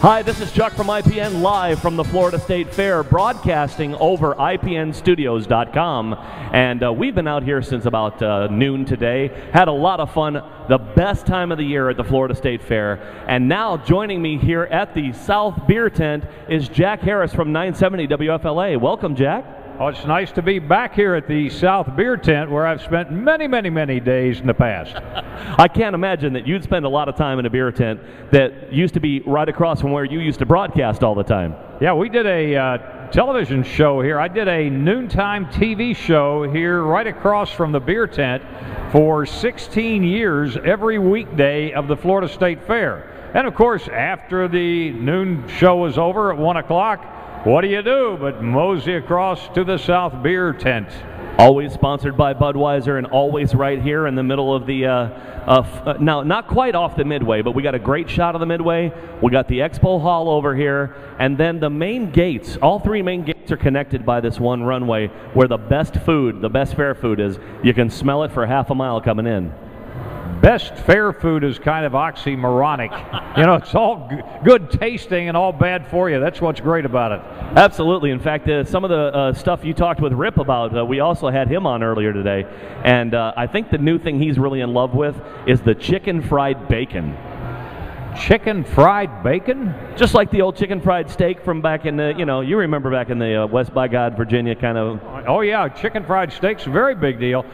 Hi, this is Chuck from IPN live from the Florida State Fair, broadcasting over IPNstudios.com. And we've been out here since about noon today. Had a lot of fun, the best time of the year at the Florida State Fair. And now joining me here at the South Beer Tent is Jack Harris from 970 WFLA. Welcome, Jack. Oh, it's nice to be back here at the South Beer Tent where I've spent many days in the past. I can't imagine that you'd spend a lot of time in a beer tent that used to be right across from where you used to broadcast all the time. Yeah, we did a television show here. I did a noontime TV show here right across from the beer tent for 16 years every weekday of the Florida State Fair. And of course, after the noon show was over at 1 o'clock, what do you do but mosey across to the South Beer Tent? Always sponsored by Budweiser and always right here in the middle of the, now not quite off the midway, but we got a great shot of the midway. We got the expo hall over here, and then the main gates, all three main gates are connected by this one runway where the best food, the best fair food is. You can smell it for half a mile coming in. Best fair food is kind of oxymoronic. You know, it's all good tasting and all bad for you. That's what's great about it. Absolutely. In fact, some of the stuff you talked with Rip about, we also had him on earlier today. And I think the new thing he's really in love with is the chicken fried bacon. Chicken fried bacon? Just like the old chicken fried steak from back in the, you remember back in the West by God, Virginia kind of. Oh, yeah, chicken fried steak's a very big deal.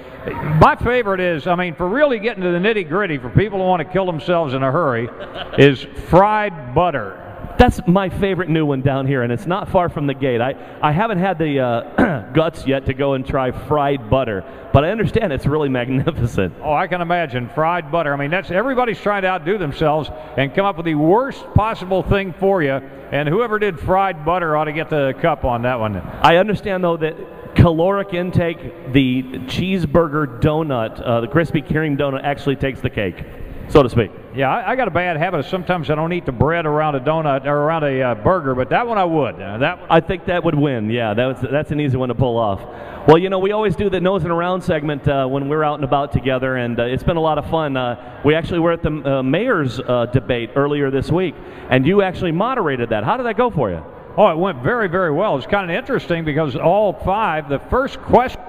My favorite is, I mean, for really getting to the nitty-gritty, for people who want to kill themselves in a hurry, is fried butter. That's my favorite new one down here, and it's not far from the gate. I haven't had the guts yet to go and try fried butter, but I understand it's really magnificent. Oh, I can imagine fried butter. I mean, that's everybody's trying to outdo themselves and come up with the worst possible thing for you, and whoever did fried butter ought to get the cup on that one. I understand, though, that caloric intake, the cheeseburger donut, the Krispy Kreme donut actually takes the cake, so to speak. Yeah, I got a bad habit of sometimes I don't eat the bread around a donut or around a burger, but that one I would. I think that would win. Yeah, that's an easy one to pull off. Well, you know, we always do the nosing around segment when we're out and about together, and it's been a lot of fun. We actually were at the mayor's debate earlier this week, and you actually moderated that. How did that go for you? Oh, it went very well. It's kind of interesting because all five, the first question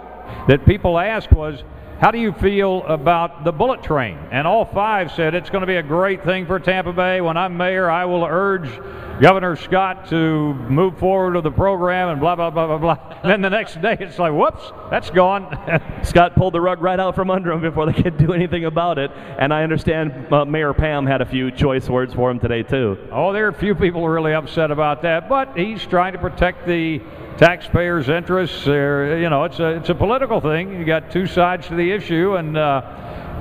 that people asked was, how do you feel about the bullet train? And all five said it's going to be a great thing for Tampa Bay. When I'm mayor, I will urge Governor Scott to move forward with the program and blah, blah, blah, blah, blah. And then the next day it's like, whoops, that's gone. Scott pulled the rug right out from under him before they could do anything about it. And I understand Mayor Pam had a few choice words for him today, too. Oh, there are a few people really upset about that. But he's trying to protect the taxpayers' interests. You know, it's a political thing. You got two sides to the issue, and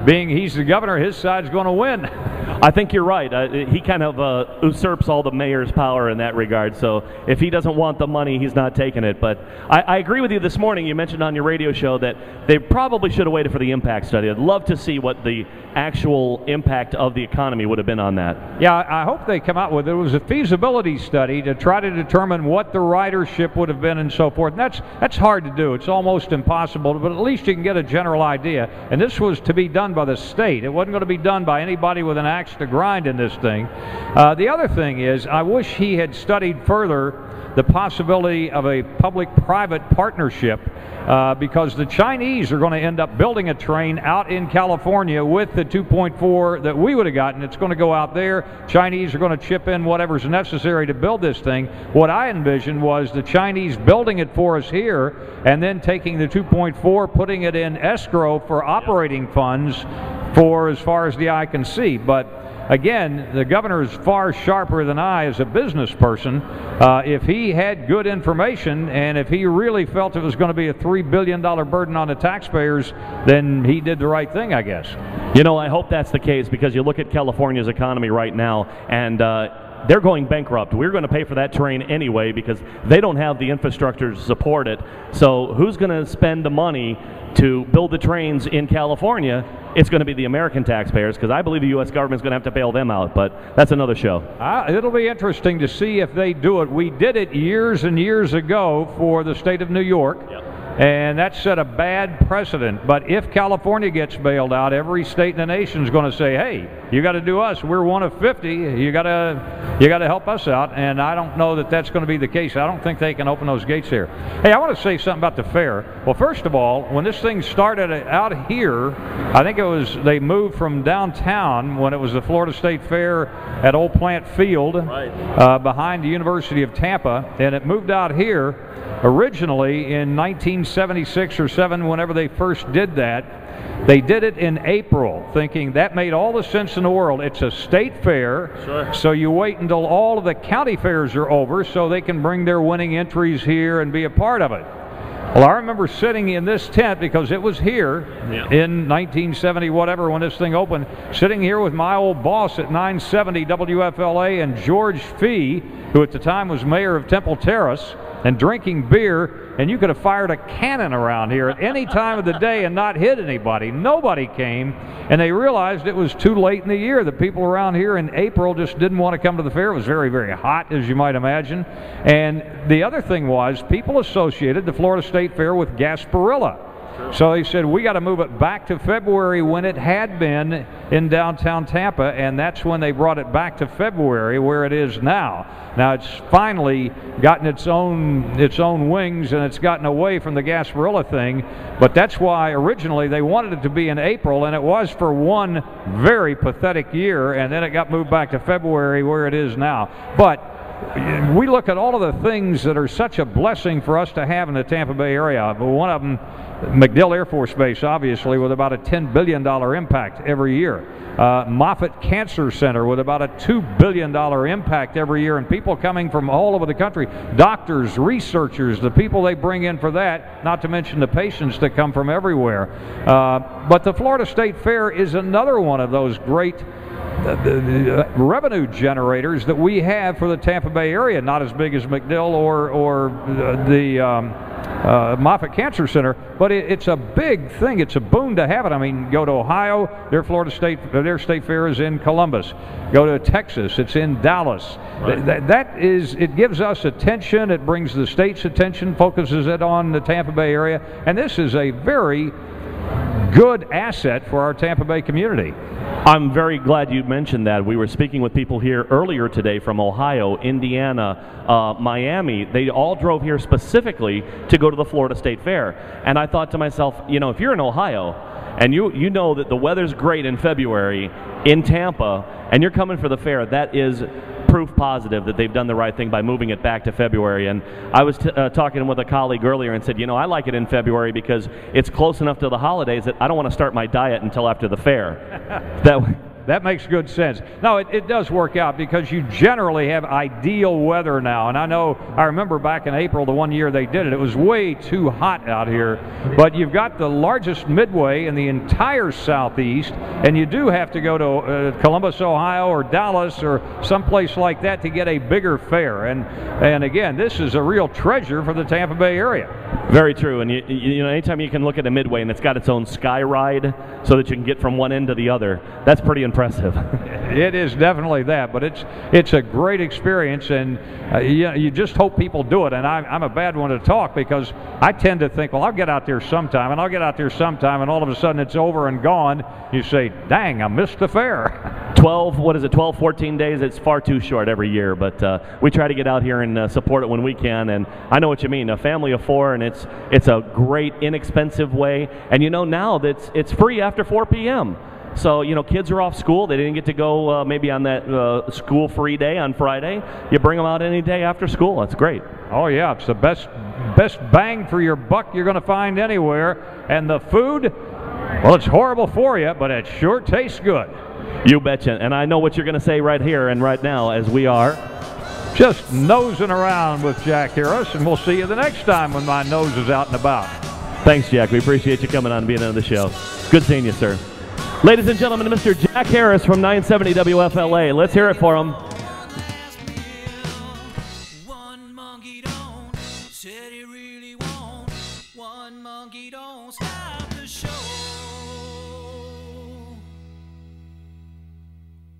being he's the governor, his side's going to win. I think you're right. He kind of usurps all the mayor's power in that regard. So if he doesn't want the money, he's not taking it. But I agree with you this morning. You mentioned on your radio show that they probably should have waited for the impact study. I'd love to see what the actual impact of the economy would have been on that. Yeah, I hope they come out with it. It was a feasibility study to try to determine what the ridership would have been and so forth. And that's hard to do. It's almost impossible, but at least you can get a general idea. And this was to be done by the state. It wasn't going to be done by anybody with an axe to grind in this thing. The other thing is, I wish he had studied further the possibility of a public-private partnership because the Chinese are going to end up building a train out in California with the 2.4 that we would have gotten. It's going to go out there. Chinese are going to chip in whatever's necessary to build this thing. What I envisioned was the Chinese building it for us here and then taking the 2.4, putting it in escrow for operating funds for as far as the eye can see. But again, the governor is far sharper than I as a business person. If he had good information and if he really felt it was going to be a $3 billion burden on the taxpayers, then he did the right thing, I guess. You know, I hope that's the case because you look at California's economy right now, and they're going bankrupt. We're going to pay for that train anyway because they don't have the infrastructure to support it. So who's going to spend the money to build the trains in California? It's going to be the American taxpayers because I believe the U.S. government's going to have to bail them out, but that's another show. It'll be interesting to see if they do it. We did it years and years ago for the state of New York. Yep. and that set a bad precedent. But if California gets bailed out, every state in the nation is going to say, hey, you got to do us. We're one of 50. You got to help us out. And I don't know that that's going to be the case. I don't think they can open those gates here. Hey, I want to say something about the fair. Well, first of all, when this thing started out here, I think they moved from downtown when it was the Florida State Fair at Old Plant Field, right, behind the University of Tampa, and it moved out here originally in 1976 or 7, whenever they first did that. They did it in April, thinking that made all the sense in the world. It's a state fair, sure, so you wait until all of the county fairs are over so they can bring their winning entries here and be a part of it. Well, I remember sitting in this tent, because it was here in 1970 whatever when this thing opened, sitting here with my old boss at 970 WFLA and George Fee, who at the time was mayor of Temple Terrace, and drinking beer, and you could have fired a cannon around here at any time of the day and not hit anybody. Nobody came, and they realized it was too late in the year. The people around here in April just didn't want to come to the fair. It was very, very hot, as you might imagine. And the other thing was, people associated the Florida State Fair with Gasparilla. So they said, we got to move it back to February when it had been in downtown Tampa, and that's when they brought it back to February where it is now. Now it's finally gotten its own wings, and it's gotten away from the Gasparilla thing, but that's why originally they wanted it to be in April, and it was for one very pathetic year, and then it got moved back to February where it is now. But we look at all of the things that are such a blessing for us to have in the Tampa Bay area. One of them, MacDill Air Force Base, obviously, with about a $10 billion impact every year. Moffitt Cancer Center with about a $2 billion impact every year, and people coming from all over the country, doctors, researchers, the people they bring in for that, not to mention the patients that come from everywhere. But the Florida State Fair is another one of those great revenue generators that we have for the Tampa Bay area. Not as big as MacDill or the Moffitt Cancer Center, but it's a big thing. It's a boon to have it. I mean, go to Ohio, their state fair is in Columbus. Go to Texas, it's in Dallas. Right. It gives us attention. It brings the state's attention, focuses it on the Tampa Bay area, and this is a very good asset for our Tampa Bay community. I'm very glad you mentioned that. We were speaking with people here earlier today from Ohio, Indiana, Miami. They all drove here specifically to go to the Florida State Fair. And I thought to myself, you know, if you're in Ohio and you know that the weather's great in February in Tampa and you're coming for the fair, that is proof positive that they've done the right thing by moving it back to February. And I was talking with a colleague earlier and said, you know, I like it in February because it's close enough to the holidays that I don't want to start my diet until after the fair. That makes good sense. No, it does work out because you generally have ideal weather now. And I remember back in April, the one year they did it, it was way too hot out here. But you've got the largest midway in the entire Southeast, and you do have to go to Columbus, Ohio, or Dallas, or someplace like that to get a bigger fair. And again, this is a real treasure for the Tampa Bay area. Very true. And you know, anytime you can look at a midway and it's got its own sky ride so that you can get from one end to the other, that's pretty impressive. It is definitely that, but it's a great experience, and you just hope people do it. And I'm a bad one to talk because I tend to think, well, I'll get out there sometime, and I'll get out there sometime, and all of a sudden it's over and gone. You say, dang, I missed the fair. 12, 14 days? It's far too short every year, but we try to get out here and support it when we can. And I know what you mean, a family of 4, and it's a great, inexpensive way. And you know now that it's free after 4 p.m. So, you know, kids are off school. They didn't get to go maybe on that school-free day on Friday. You bring them out any day after school. That's great. Oh, yeah. It's the best bang for your buck you're going to find anywhere. And the food, well, it's horrible for you, but it sure tastes good. You betcha. And I know what you're going to say right here and right now as we are just nosing around with Jack Harris, and we'll see you the next time when my nose is out and about. Thanks, Jack. We appreciate you coming on and being on the show. Good seeing you, sir. Ladies and gentlemen, Mr. Jack Harris from 970 WFLA. Let's hear it for him.